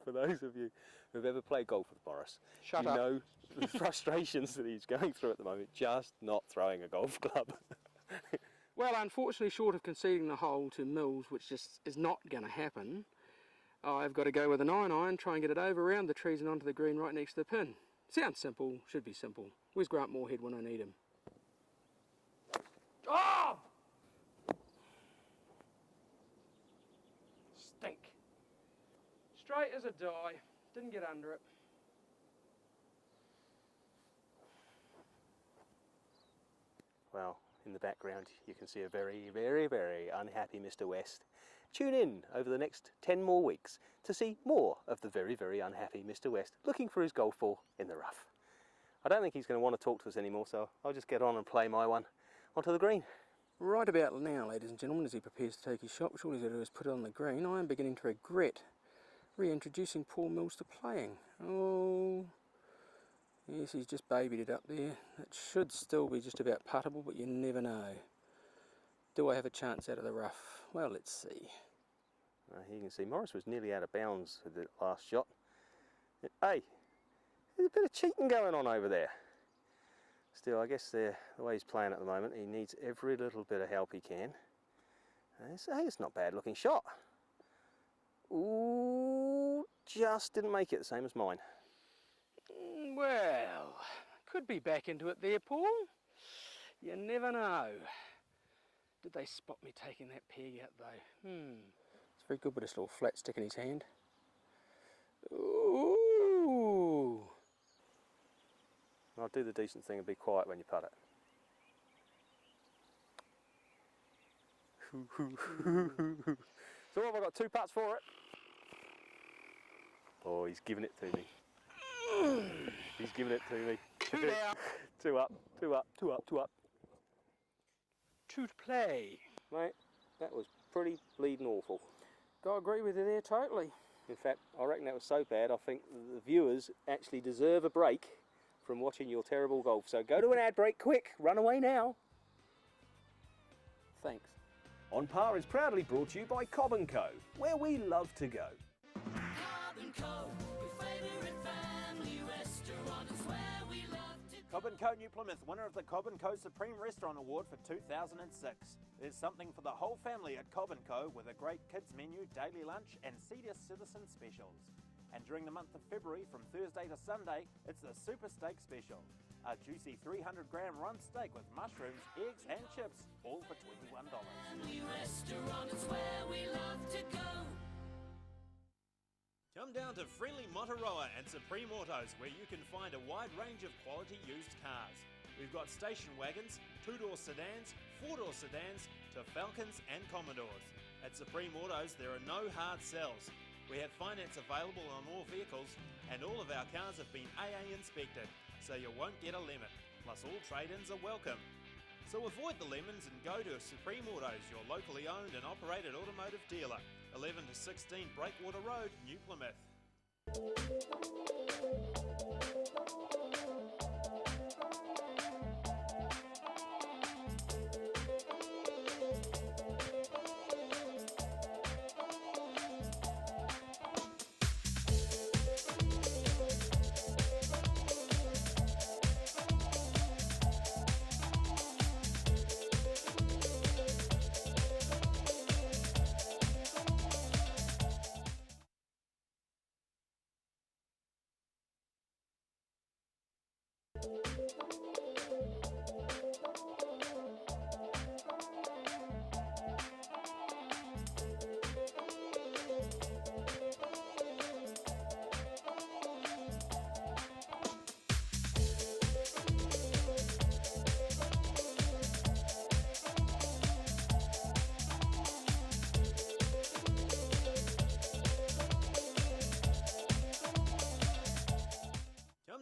For those of you who've ever played golf with Morris, Shut you up. know the frustrations that he's going through at the moment, just not throwing a golf club. Well, unfortunately, short of conceding the hole to Mills, which just is not going to happen, I've got to go with a 9-iron, try and get it over around the trees and onto the green right next to the pin. Sounds simple, should be simple. Where's Grant Moorhead when I need him? Oh! Stink. Straight as a die. Didn't get under it. Well, in the background you can see a very, very, very unhappy Mr. West. Tune in over the next 10 more weeks to see more of the very, very unhappy Mr. West looking for his golf ball in the rough. I don't think he's going to want to talk to us anymore, so I'll just get on and play my one onto the green. Right about now, ladies and gentlemen, as he prepares to take his shot, which all he's got to do is put it on the green, I am beginning to regret reintroducing Paul Mills to playing. Oh, yes, he's just babied it up there. It should still be just about puttable, but you never know. Do I have a chance out of the rough? Well, let's see. Here you can see Morris was nearly out of bounds with the last shot. Hey, there's a bit of cheating going on over there. Still, I guess the way he's playing at the moment, he needs every little bit of help he can. Hey, it's not a bad looking shot. Ooh, just didn't make it, the same as mine. Well, could be back into it there, Paul. You never know. Did they spot me taking that peg out though? It's very good with this little flat stick in his hand. Ooh! I'll do the decent thing and be quiet when you putt it. So what have I got? 2 putts for it? Oh, he's giving it to me. He's giving it to me. 2 down. 2 up, 2 up, 2 up, 2 up. 2 to play. Mate, that was pretty bleeding awful. I agree with you there totally. In fact, I reckon that was so bad, I think the viewers actually deserve a break from watching your terrible golf. So go to an ad break quick, run away now. Thanks. On Par is proudly brought to you by Cobb & Co, where we love to go. Cobb & Co, your favourite family restaurant is where we love to go. Cobb & Co New Plymouth, winner of the Cobb & Co Supreme Restaurant Award for 2006. There's something for the whole family at Cobb & Co with a great kids menu, daily lunch and senior citizen specials. And during the month of February, from Thursday to Sunday, it's the Super Steak Special. A juicy 300-gram rump steak with mushrooms, eggs and chips, all for $21. Family restaurant is where we love to go. Come down to friendly Motorola and Supreme Autos, where you can find a wide range of quality used cars. We've got station wagons, 2-door sedans, 4-door sedans, to Falcons and Commodores. At Supreme Autos, there are no hard sells. We have finance available on all vehicles, and all of our cars have been AA inspected, so you won't get a limit. Plus all trade-ins are welcome. So avoid the lemons and go to Supreme Autos, your locally owned and operated automotive dealer. 11 to 16 Breakwater Road, New Plymouth.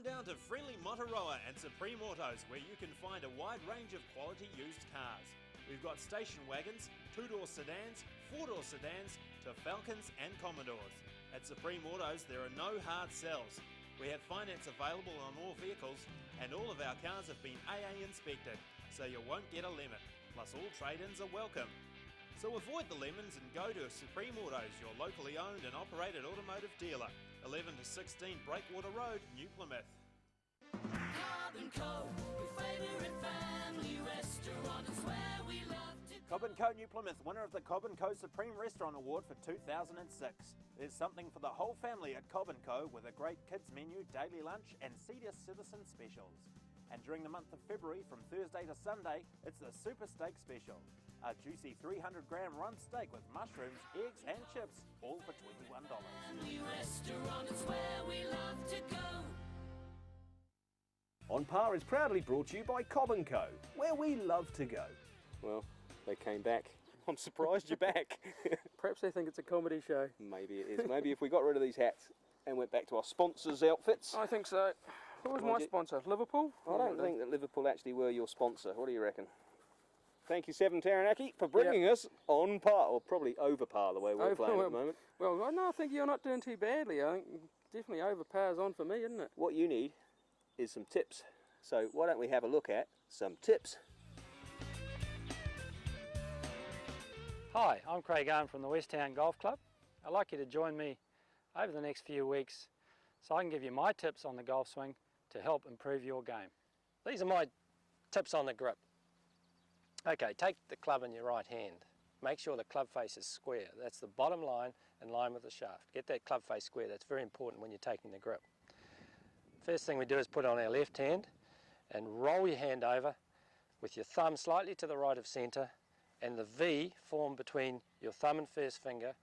Down to friendly Motorola and Supreme Autos, where you can find a wide range of quality used cars. We've got station wagons, 2-door sedans, 4-door sedans, to Falcons and Commodores. At Supreme Autos, there are no hard sells. We have finance available on all vehicles, and all of our cars have been AA inspected, so you won't get a limit. Plus all trade-ins are welcome. So avoid the lemons and go to Supreme Autos, your locally owned and operated automotive dealer. 11 to 16 Breakwater Road, New Plymouth. Cobb & Co, your favourite family restaurant is where we love to Cobb & Co New Plymouth, winner of the Cobb & Co Supreme Restaurant Award for 2006. There's something for the whole family at Cobb & Co with a great kids menu, daily lunch and senior citizen specials. And during the month of February, from Thursday to Sunday, it's the Super Steak Special. A juicy 300-gram rump steak with mushrooms, eggs and chips, all for $21. family restaurant is where we love to go. On Par is proudly brought to you by Cobb & Co, where we love to go. Well, they came back. I'm surprised you're back. Perhaps they think it's a comedy show. Maybe it is. Maybe if we got rid of these hats and went back to our sponsors' outfits. I think so. Who was my sponsor? Liverpool? I don't think that Liverpool actually were your sponsor. What do you reckon? Thank you, Seven Taranaki, for bringing us on par, or probably over par the way we're playing at the moment. Well, no, I think you're not doing too badly. I think definitely over par's on for me, isn't it? What you need is some tips. So why don't we have a look at some tips? Hi, I'm Craig Arm from the West Town Golf Club. I'd like you to join me over the next few weeks so I can give you my tips on the golf swing to help improve your game. These are my tips on the grip. Okay, take the club in your right hand. Make sure the club face is square. That's the bottom line in line with the shaft. Get that club face square. That's very important when you're taking the grip. First thing we do is put it on our left hand and roll your hand over with your thumb slightly to the right of centre, and the V formed between your thumb and first finger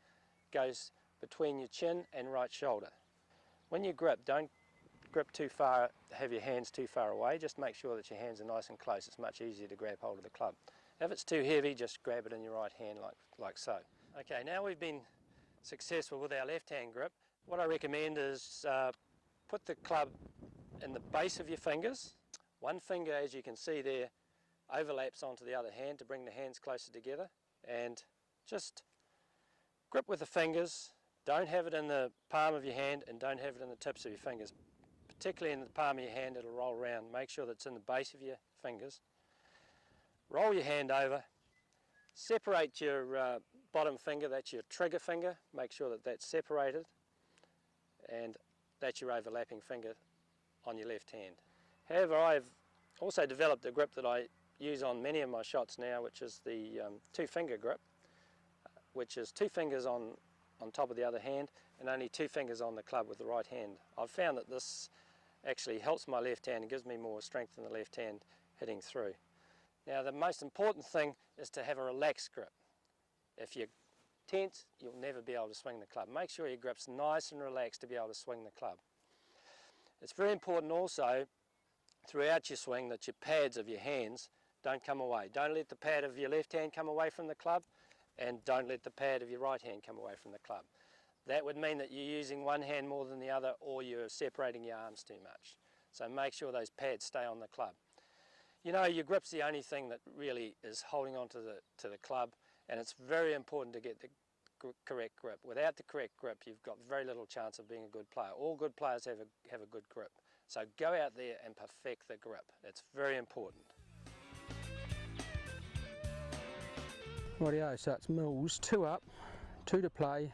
goes between your chin and right shoulder. When you grip, don't grip too far, have your hands too far away. Just make sure that your hands are nice and close. It's much easier to grab hold of the club. If it's too heavy, just grab it in your right hand like so. Okay, now we've been successful with our left hand grip. What I recommend is put the club in the base of your fingers. One finger, as you can see there, overlaps onto the other hand to bring the hands closer together, and just grip with the fingers. Don't have it in the palm of your hand and don't have it in the tips of your fingers. Particularly in the palm of your hand, it'll roll around. Make sure that it's in the base of your fingers. Roll your hand over. Separate your bottom finger, that's your trigger finger. Make sure that that's separated, and that's your overlapping finger on your left hand. However, I've also developed a grip that I use on many of my shots now, which is the two-finger grip, which is two fingers on top of the other hand and only two fingers on the club with the right hand. I've found that this actually helps my left hand and gives me more strength in the left hand hitting through. Now, the most important thing is to have a relaxed grip. If you're tense, you'll never be able to swing the club. Make sure your grip's nice and relaxed to be able to swing the club. It's very important also throughout your swing that your pads of your hands don't come away. Don't let the pad of your left hand come away from the club, and don't let the pad of your right hand come away from the club. That would mean that you're using one hand more than the other, or you're separating your arms too much. So make sure those pads stay on the club. You know, your grip's the only thing that really is holding on to the club, and it's very important to get the correct grip. Without the correct grip, you've got very little chance of being a good player. All good players have a good grip. So go out there and perfect the grip. It's very important. Rightio, so it's Mills, 2 up, 2 to play.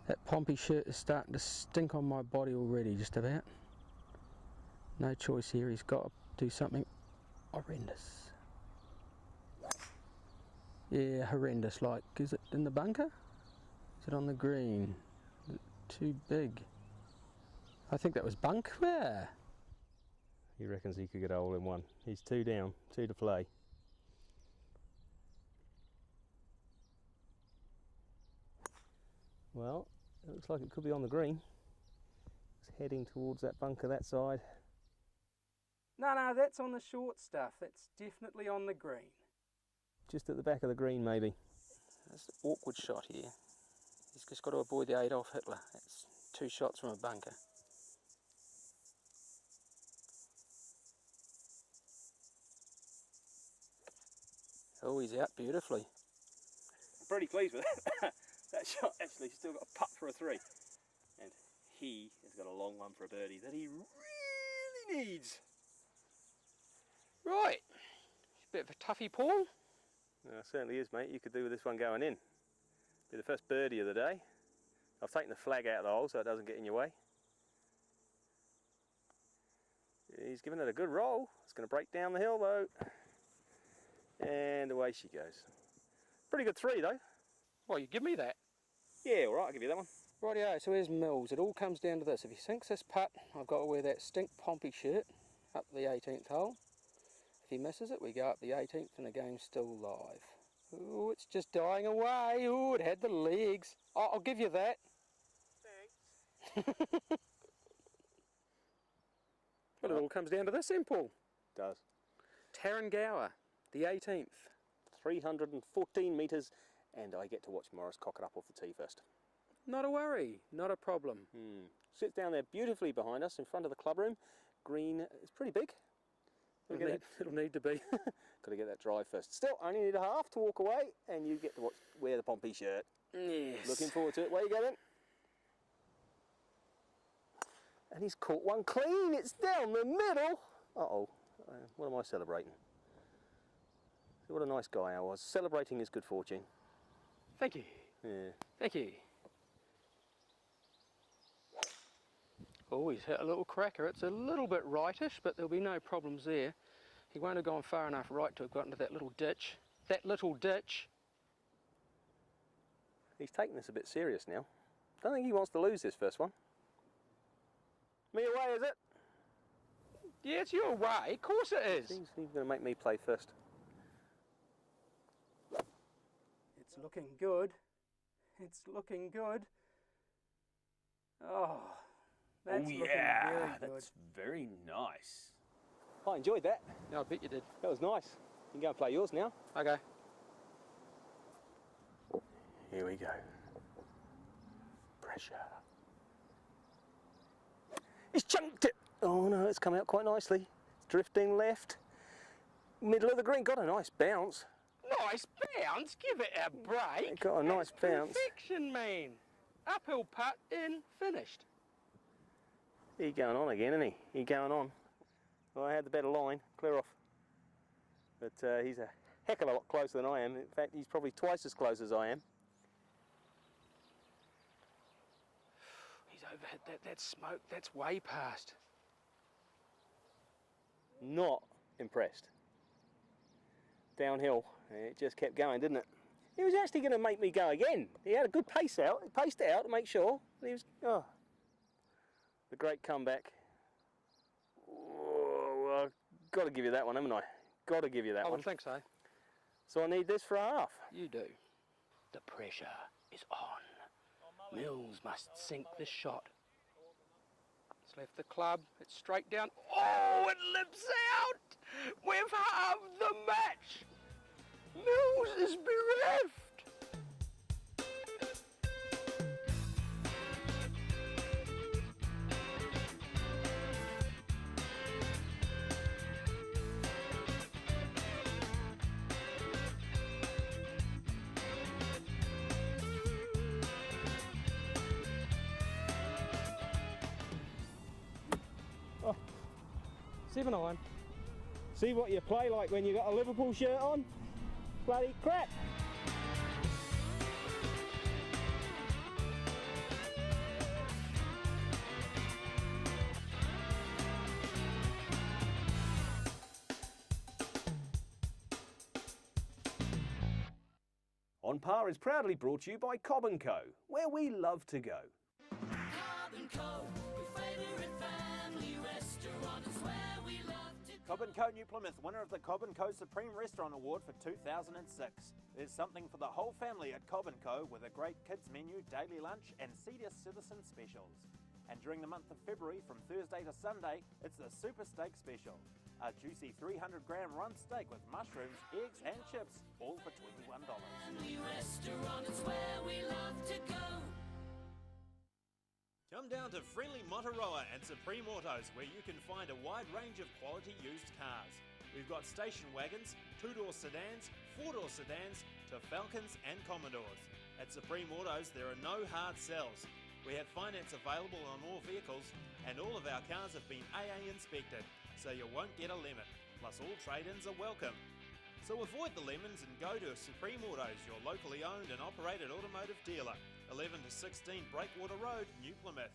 That Pompey shirt is starting to stink on my body already, just about. No choice here, he's got to do something horrendous. Yeah, horrendous, like, is it in the bunker? Is it on the green? Is it too big? I think that was bunk there. He reckons he could get a hole in one. He's 2 down, 2 to play. Well, it looks like it could be on the green. It's heading towards that bunker that side. No, that's on the short stuff. That's definitely on the green. Just at the back of the green, maybe. That's an awkward shot here. He's just got to avoid the Adolf Hitler. That's 2 shots from a bunker. Oh, he's out beautifully. I'm pretty pleased with that. That shot actually still got a putt for a 3. And he has got a long one for a birdie that he really needs. Right. A bit of a toughie, Paul. No, it certainly is, mate. You could do with this one going in. Be the first birdie of the day. I've taken the flag out of the hole so it doesn't get in your way. He's giving it a good roll. It's going to break down the hill though. And away she goes. Pretty good 3 though. Well, you give me that. Yeah, all right, I'll give you that one. Rightio, so here's Mills. It all comes down to this. If he sinks this putt, I've got to wear that stink Pompey shirt up the 18th hole. If he misses it, we go up the 18th and the game's still live. Oh, it's just dying away. Oh, it had the legs. Oh, I'll give you that. Thanks. Well, it all comes down to this then, Paul. It does. Tarrangower, the 18th. 314 metres, and I get to watch Morris cock it up off the tee first. Not a worry, not a problem. Sits down there beautifully behind us in front of the club room. Green is pretty big. It'll need to be. Got to get that drive first. Still, I only need a half to walk away, and you get to wear the Pompey shirt. Yes. Looking forward to it. Where you going? And he's caught one clean. It's down the middle. Uh-oh. What am I celebrating? What a nice guy I was. Celebrating his good fortune. Thank you. Yeah. Thank you. Oh, he's hit a little cracker. It's a little bit rightish, but there'll be no problems there. He won't have gone far enough right to have got into that little ditch. That little ditch. He's taking this a bit serious now. Don't think he wants to lose this first one. Me away, is it? Yeah, it's your way. Of course it is. He's going to make me play first. It's looking good. It's looking good. Oh, that's looking very good. That's very nice. I enjoyed that. Yeah, I bet you did. That was nice. You can go and play yours now. Okay. Here we go. Pressure. He's chunked it. Oh no, it's come out quite nicely. It's drifting left. Middle of the green. Got a nice bounce. Nice bounce. Give it a break. Got a nice bounce. Perfection, man. Uphill putt in, finished. He's going on again, isn't he? He's going on. Well, I had the better line. Clear off. But he's a heck of a lot closer than I am. In fact, he's probably twice as close as I am. He's overhit that smoke. That's way past. Not impressed. Downhill. It just kept going, didn't it? He was actually going to make me go again. He had a good pace out. He paced it out to make sure. He was, oh, the great comeback. Oh, well, I've got to give you that one, haven't I? Got to give you that I one. would think so. So I need this for a half. You do. The pressure is on. Mills must sink the shot. It's left the club. It's straight down. Oh, it lips out! We've halved the match! Mills is bereft! Oh, 7-iron. See what you play like when you got a Liverpool shirt on? Bloody crap! On Par is proudly brought to you by Cobb & Co, where we love to go. Cobb & Co, your favourite family restaurant is where we love to go. Cobb & Co New Plymouth, winner of the Cobb & Co Supreme Restaurant Award for 2006. There's something for the whole family at Cobb & Co with a great kids menu, daily lunch and senior citizen specials. And during the month of February, from Thursday to Sunday, it's the Super Steak Special. A juicy 300-gram rump steak with mushrooms, eggs and chips, all for $21. Family restaurant is where we love to go. Come down to friendly Motorola and Supreme Autos, where you can find a wide range of quality used cars. We've got station wagons, two-door sedans, four-door sedans, to Falcons and Commodores. At Supreme Autos, there are no hard sells. We have finance available on all vehicles, and all of our cars have been AA inspected, so you won't get a lemon. Plus, all trade-ins are welcome. So avoid the lemons and go to Supreme Autos, your locally owned and operated automotive dealer. 11 to 16 Breakwater Road, New Plymouth.